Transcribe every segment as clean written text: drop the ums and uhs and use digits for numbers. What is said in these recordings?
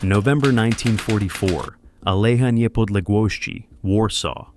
November 1944, Aleja Niepodległości, Warsaw.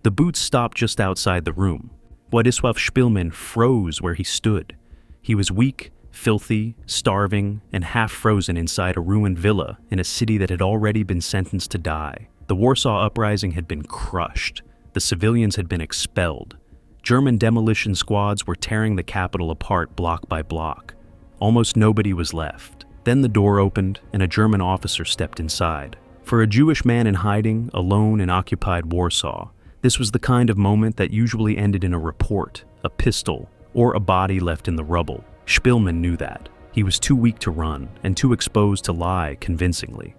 The boots stopped just outside the room. Władysław Szpilman froze where he stood. He was weak, filthy, starving, and half frozen inside a ruined villa in a city that had already been sentenced to die. The Warsaw Uprising had been crushed. The civilians had been expelled. German demolition squads were tearing the capital apart block by block. Almost nobody was left. Then the door opened, and a German officer stepped inside. For a Jewish man in hiding, alone in occupied Warsaw, this was the kind of moment that usually ended in a report, a pistol, or a body left in the rubble. Szpilman knew that. He was too weak to run, and too exposed to lie convincingly.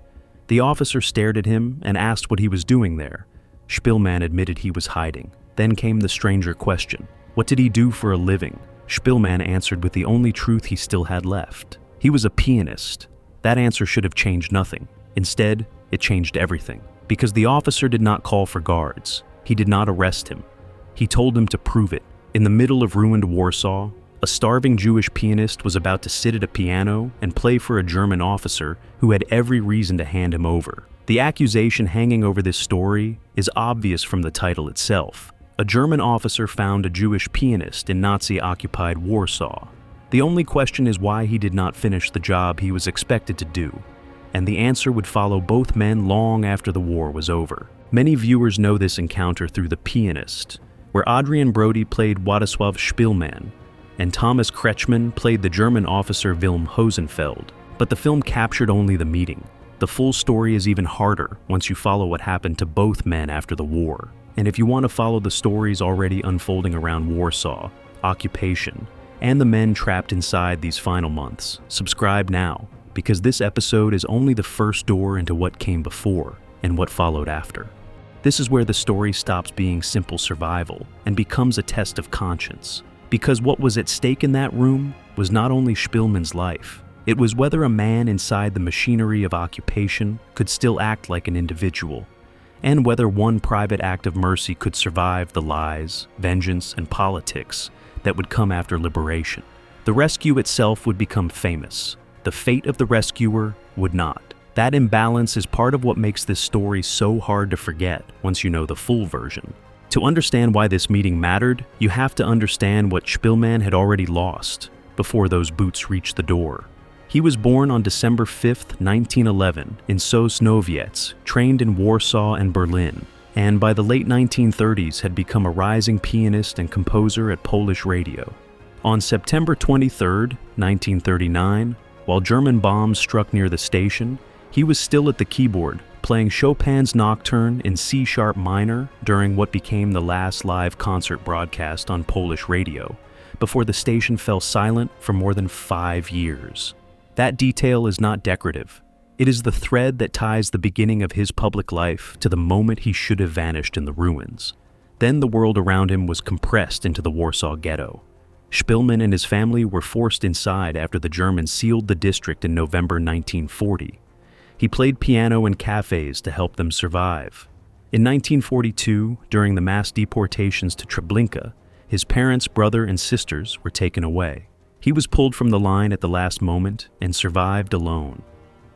The officer stared at him and asked what he was doing there. Szpilman admitted he was hiding. Then came the stranger question. What did he do for a living? Szpilman answered with the only truth he still had left. He was a pianist. That answer should have changed nothing. Instead, it changed everything. Because the officer did not call for guards. He did not arrest him. He told him to prove it. In the middle of ruined Warsaw, a starving Jewish pianist was about to sit at a piano and play for a German officer who had every reason to hand him over. The accusation hanging over this story is obvious from the title itself. A German officer found a Jewish pianist in Nazi-occupied Warsaw. The only question is why he did not finish the job he was expected to do. And the answer would follow both men long after the war was over. Many viewers know this encounter through The Pianist, where Adrian Brody played Władysław Szpilman, and Thomas Kretschmann played the German officer Wilm Hosenfeld. But the film captured only the meeting. The full story is even harder once you follow what happened to both men after the war. And if you want to follow the stories already unfolding around Warsaw, occupation, and the men trapped inside these final months, subscribe now, because this episode is only the first door into what came before and what followed after. This is where the story stops being simple survival and becomes a test of conscience. Because what was at stake in that room was not only Szpilman's life, it was whether a man inside the machinery of occupation could still act like an individual, and whether one private act of mercy could survive the lies, vengeance, and politics that would come after liberation. The rescue itself would become famous. The fate of the rescuer would not. That imbalance is part of what makes this story so hard to forget once you know the full version. To understand why this meeting mattered, you have to understand what Szpilman had already lost before those boots reached the door. He was born on December 5, 1911, in Sosnowiec, trained in Warsaw and Berlin, and by the late 1930s had become a rising pianist and composer at Polish radio. On September 23, 1939, while German bombs struck near the station, he was still at the keyboard, playing Chopin's Nocturne in C-sharp minor during what became the last live concert broadcast on Polish radio, before the station fell silent for more than 5 years. That detail is not decorative. It is the thread that ties the beginning of his public life to the moment he should have vanished in the ruins. Then the world around him was compressed into the Warsaw Ghetto. Szpilman and his family were forced inside after the Germans sealed the district in November 1940. He played piano in cafes to help them survive. In 1942, during the mass deportations to Treblinka, his parents, brother, and sisters were taken away. He was pulled from the line at the last moment and survived alone.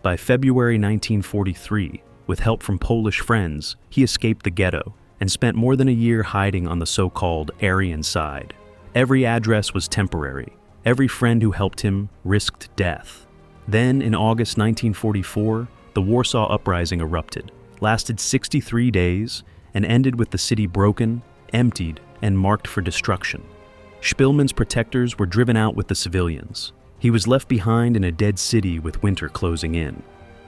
By February 1943, with help from Polish friends, he escaped the ghetto and spent more than a year hiding on the so-called Aryan side. Every address was temporary. Every friend who helped him risked death. Then, in August 1944, the Warsaw Uprising erupted, lasted 63 days, and ended with the city broken, emptied, and marked for destruction. Szpilman's protectors were driven out with the civilians. He was left behind in a dead city with winter closing in.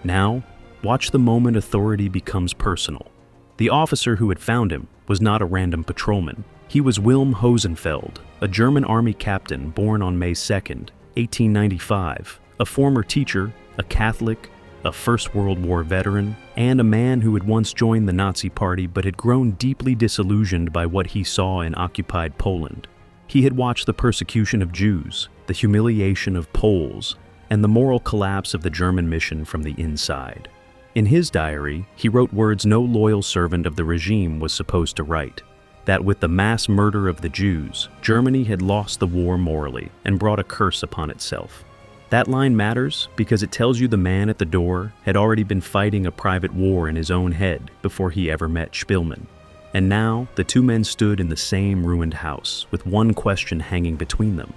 Now, watch the moment authority becomes personal. The officer who had found him was not a random patrolman. He was Wilm Hosenfeld, a German army captain born on May 2, 1895, a former teacher, a Catholic, a First World War veteran, and a man who had once joined the Nazi Party but had grown deeply disillusioned by what he saw in occupied Poland. He had watched the persecution of Jews, the humiliation of Poles, and the moral collapse of the German mission from the inside. In his diary, he wrote words no loyal servant of the regime was supposed to write, that with the mass murder of the Jews, Germany had lost the war morally and brought a curse upon itself. That line matters because it tells you the man at the door had already been fighting a private war in his own head before he ever met Szpilman. And now, the two men stood in the same ruined house, with one question hanging between them.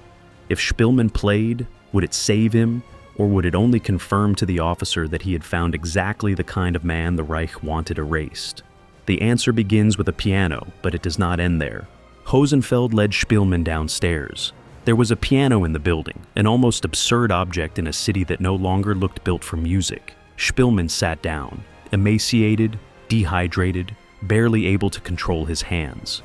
If Szpilman played, would it save him, or would it only confirm to the officer that he had found exactly the kind of man the Reich wanted erased? The answer begins with a piano, but it does not end there. Hosenfeld led Szpilman downstairs. There was a piano in the building, an almost absurd object in a city that no longer looked built for music. Szpilman sat down, emaciated, dehydrated, barely able to control his hands.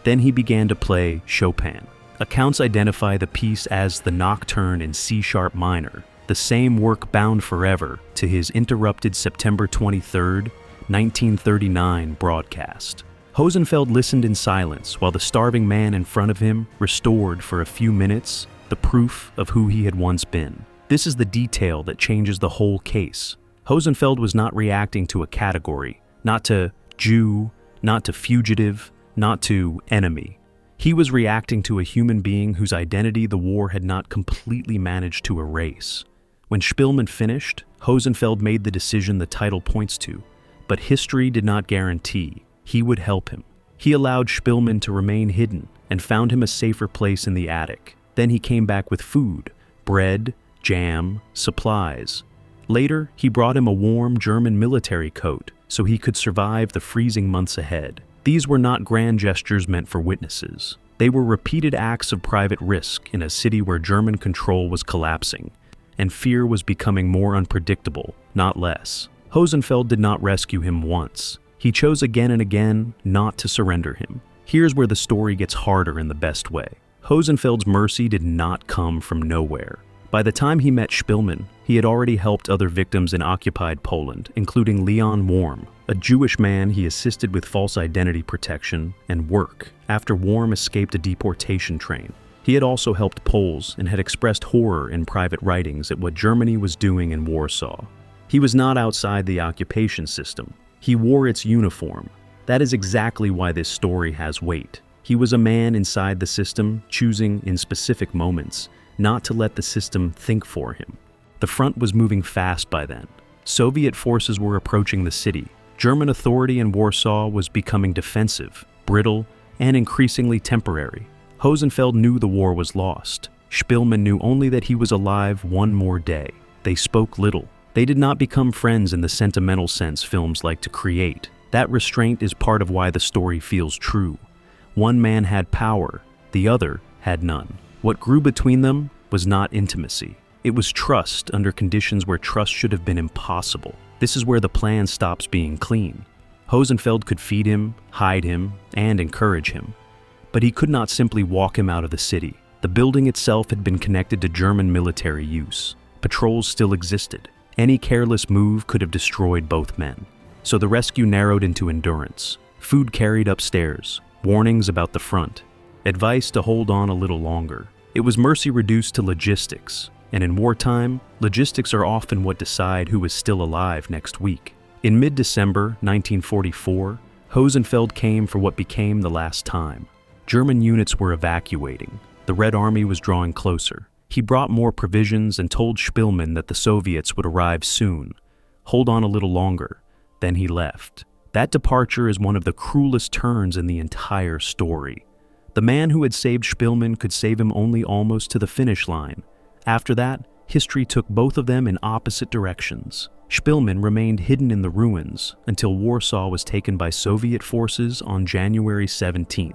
Then he began to play Chopin. Accounts identify the piece as the Nocturne in C-sharp minor, the same work bound forever to his interrupted September 23, 1939 broadcast. Hosenfeld listened in silence while the starving man in front of him restored for a few minutes the proof of who he had once been. This is the detail that changes the whole case. Hosenfeld was not reacting to a category, not to Jew, not to fugitive, not to enemy. He was reacting to a human being whose identity the war had not completely managed to erase. When Szpilman finished, Hosenfeld made the decision the title points to, but history did not guarantee he would help him. He allowed Szpilman to remain hidden and found him a safer place in the attic. Then he came back with food, bread, jam, supplies. Later, he brought him a warm German military coat so he could survive the freezing months ahead. These were not grand gestures meant for witnesses. They were repeated acts of private risk in a city where German control was collapsing, and fear was becoming more unpredictable, not less. Hosenfeld did not rescue him once. He chose again and again not to surrender him. Here's where the story gets harder in the best way. Hosenfeld's mercy did not come from nowhere. By the time he met Szpilman, he had already helped other victims in occupied Poland, including Leon Worm, a Jewish man he assisted with false identity protection and work after Worm escaped a deportation train. He had also helped Poles and had expressed horror in private writings at what Germany was doing in Warsaw. He was not outside the occupation system. He wore its uniform. That is exactly why this story has weight. He was a man inside the system, choosing, in specific moments, not to let the system think for him. The front was moving fast by then. Soviet forces were approaching the city. German authority in Warsaw was becoming defensive, brittle, and increasingly temporary. Hosenfeld knew the war was lost. Szpilman knew only that he was alive one more day. They spoke little. They did not become friends in the sentimental sense films like to create. That restraint is part of why the story feels true. One man had power, the other had none. What grew between them was not intimacy. It was trust under conditions where trust should have been impossible. This is where the plan stops being clean. Hosenfeld could feed him, hide him, and encourage him. But he could not simply walk him out of the city. The building itself had been connected to German military use. Patrols still existed. Any careless move could have destroyed both men. So the rescue narrowed into endurance. Food carried upstairs. Warnings about the front. Advice to hold on a little longer. It was mercy reduced to logistics. And in wartime, logistics are often what decide who is still alive next week. In mid-December 1944, Hosenfeld came for what became the last time. German units were evacuating. The Red Army was drawing closer. He brought more provisions and told Szpilman that the Soviets would arrive soon. Hold on a little longer. Then he left. That departure is one of the cruelest turns in the entire story. The man who had saved Szpilman could save him only almost to the finish line. After that, history took both of them in opposite directions. Szpilman remained hidden in the ruins until Warsaw was taken by Soviet forces on January 17,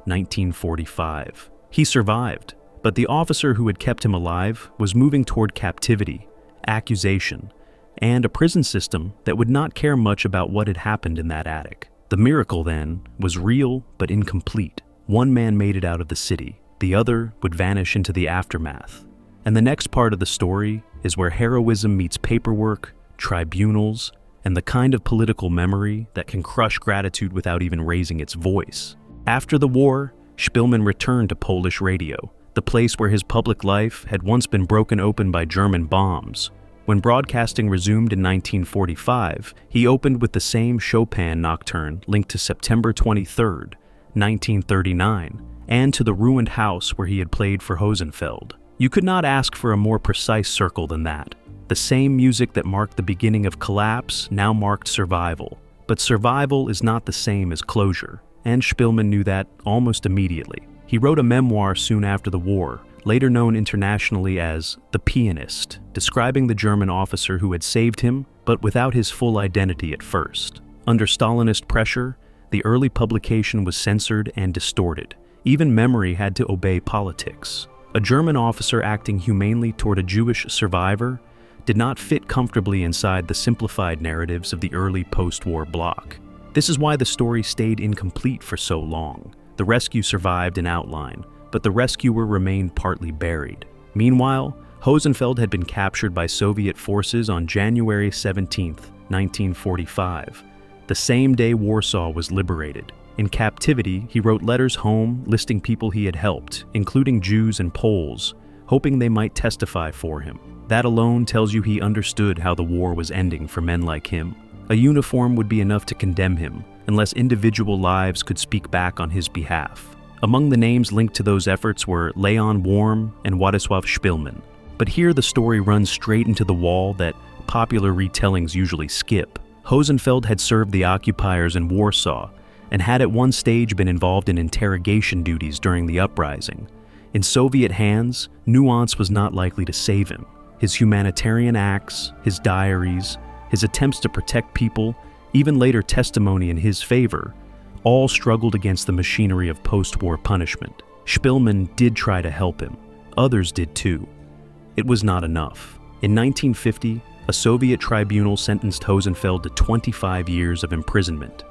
1945. He survived, but the officer who had kept him alive was moving toward captivity, accusation, and a prison system that would not care much about what had happened in that attic. The miracle, then, was real but incomplete. One man made it out of the city. The other would vanish into the aftermath. And the next part of the story is where heroism meets paperwork, tribunals, and the kind of political memory that can crush gratitude without even raising its voice. After the war, Szpilman returned to Polish radio, the place where his public life had once been broken open by German bombs. When broadcasting resumed in 1945, he opened with the same Chopin nocturne linked to September 23, 1939, and to the ruined house where he had played for Hosenfeld. You could not ask for a more precise circle than that. The same music that marked the beginning of collapse now marked survival. But survival is not the same as closure, and Szpilman knew that almost immediately. He wrote a memoir soon after the war, later known internationally as The Pianist, describing the German officer who had saved him, but without his full identity at first. Under Stalinist pressure, the early publication was censored and distorted. Even memory had to obey politics. A German officer acting humanely toward a Jewish survivor did not fit comfortably inside the simplified narratives of the early post-war bloc. This is why the story stayed incomplete for so long. The rescue survived in outline, but the rescuer remained partly buried. Meanwhile, Hosenfeld had been captured by Soviet forces on January 17, 1945, the same day Warsaw was liberated. In captivity, he wrote letters home listing people he had helped, including Jews and Poles, hoping they might testify for him. That alone tells you he understood how the war was ending for men like him. A uniform would be enough to condemn him, unless individual lives could speak back on his behalf. Among the names linked to those efforts were Leon Worm and Władysław Szpilman. But here the story runs straight into the wall that popular retellings usually skip. Hosenfeld had served the occupiers in Warsaw and had at one stage been involved in interrogation duties during the uprising. In Soviet hands, nuance was not likely to save him. His humanitarian acts, his diaries, his attempts to protect people, even later testimony in his favor, all struggled against the machinery of post-war punishment. Szpilman did try to help him. Others did too. It was not enough. In 1950, a Soviet tribunal sentenced Hosenfeld to 25 years of imprisonment.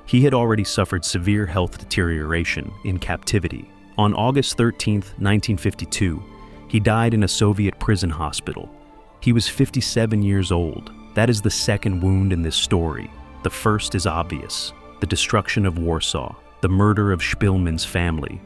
He had already suffered severe health deterioration in captivity. On August 13, 1952, he died in a Soviet prison hospital. He was 57 years old. That is the second wound in this story. The first is obvious: the destruction of Warsaw, the murder of Szpilman's family,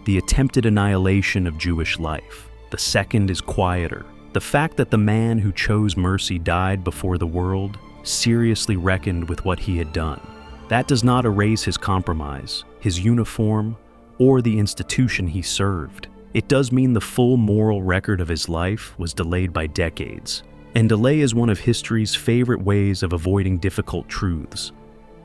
the attempted annihilation of Jewish life. The second is quieter: the fact that the man who chose mercy died before the world seriously reckoned with what he had done. That does not erase his compromise, his uniform, or the institution he served. It does mean the full moral record of his life was delayed by decades. And delay is one of history's favorite ways of avoiding difficult truths.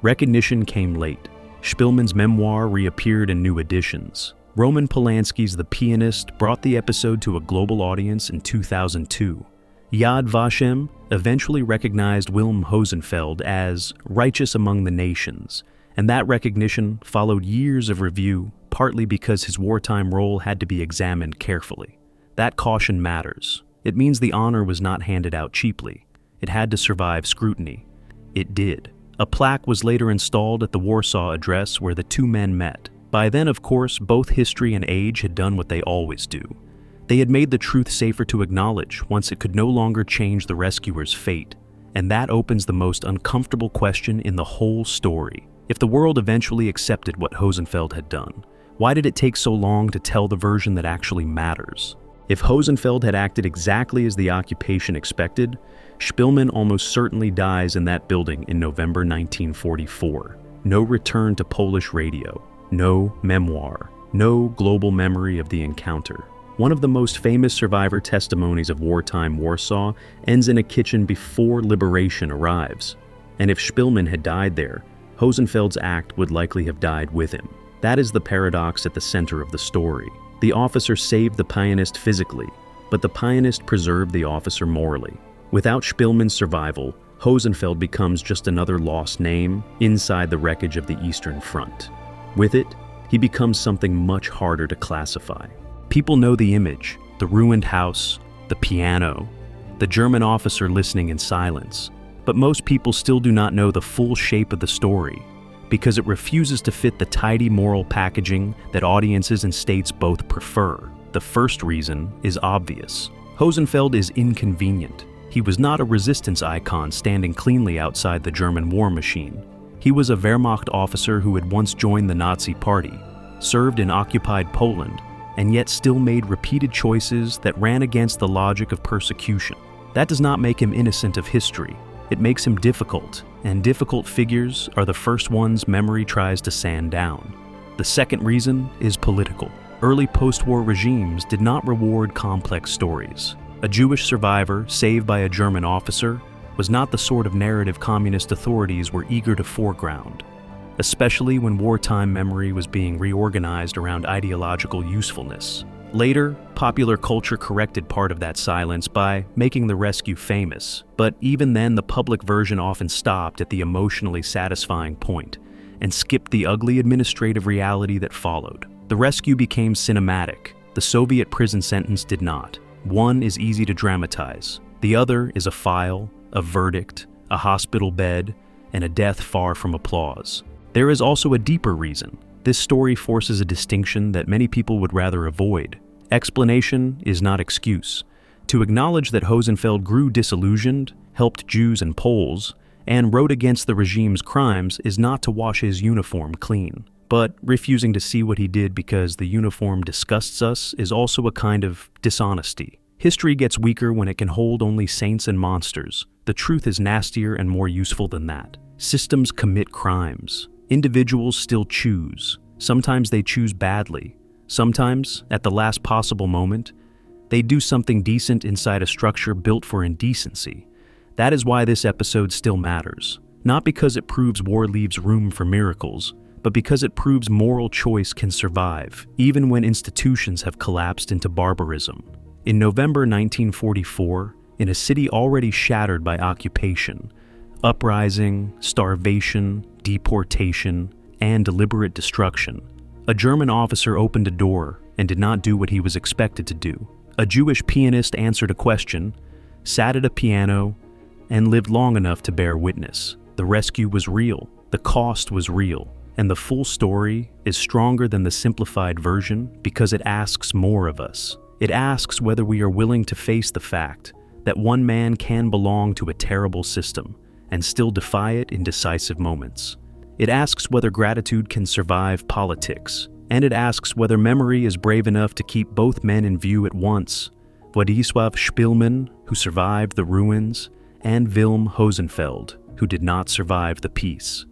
Recognition came late. Szpilman's memoir reappeared in new editions. Roman Polanski's The Pianist brought the episode to a global audience in 2002. Yad Vashem eventually recognized Wilm Hosenfeld as righteous among the nations, and that recognition followed years of review, partly because his wartime role had to be examined carefully. That caution matters. It means the honor was not handed out cheaply. It had to survive scrutiny. It did. A plaque was later installed at the Warsaw address where the two men met. By then, of course, both history and age had done what they always do. They had made the truth safer to acknowledge once it could no longer change the rescuer's fate. And that opens the most uncomfortable question in the whole story. If the world eventually accepted what Hosenfeld had done, why did it take so long to tell the version that actually matters? If Hosenfeld had acted exactly as the occupation expected, Szpilman almost certainly dies in that building in November 1944. No return to Polish radio, no memoir, no global memory of the encounter. One of the most famous survivor testimonies of wartime Warsaw ends in a kitchen before liberation arrives. And if Szpilman had died there, Hosenfeld's act would likely have died with him. That is the paradox at the center of the story. The officer saved the pianist physically, but the pianist preserved the officer morally. Without Szpilman's survival, Hosenfeld becomes just another lost name inside the wreckage of the Eastern Front. With it, he becomes something much harder to classify. People know the image, the ruined house, the piano, the German officer listening in silence, but most people still do not know the full shape of the story, because it refuses to fit the tidy moral packaging that audiences and states both prefer. The first reason is obvious. Hosenfeld is inconvenient. He was not a resistance icon standing cleanly outside the German war machine. He was a Wehrmacht officer who had once joined the Nazi Party, served in occupied Poland, and yet still made repeated choices that ran against the logic of persecution. That does not make him innocent of history. It makes him difficult, and difficult figures are the first ones memory tries to sand down. The second reason is political. Early post-war regimes did not reward complex stories. A Jewish survivor saved by a German officer was not the sort of narrative communist authorities were eager to foreground, especially when wartime memory was being reorganized around ideological usefulness. Later, popular culture corrected part of that silence by making the rescue famous, but even then the public version often stopped at the emotionally satisfying point and skipped the ugly administrative reality that followed. The rescue became cinematic. The Soviet prison sentence did not. One is easy to dramatize. The other is a file, a verdict, a hospital bed, and a death far from applause. There is also a deeper reason. This story forces a distinction that many people would rather avoid. Explanation is not excuse. To acknowledge that Hosenfeld grew disillusioned, helped Jews and Poles, and wrote against the regime's crimes is not to wash his uniform clean. But refusing to see what he did because the uniform disgusts us is also a kind of dishonesty. History gets weaker when it can hold only saints and monsters. The truth is nastier and more useful than that. Systems commit crimes. Individuals still choose. Sometimes they choose badly. Sometimes, at the last possible moment, they do something decent inside a structure built for indecency. That is why this episode still matters. Not because it proves war leaves room for miracles, but because it proves moral choice can survive, even when institutions have collapsed into barbarism. In November 1944, in a city already shattered by occupation, uprising, starvation, deportation, and deliberate destruction, a German officer opened a door and did not do what he was expected to do. A Jewish pianist answered a question, sat at a piano, and lived long enough to bear witness. The rescue was real, the cost was real, and the full story is stronger than the simplified version because it asks more of us. It asks whether we are willing to face the fact that one man can belong to a terrible system and still defy it in decisive moments. It asks whether gratitude can survive politics, and it asks whether memory is brave enough to keep both men in view at once, Władysław Szpilman, who survived the ruins, and Wilm Hosenfeld, who did not survive the peace.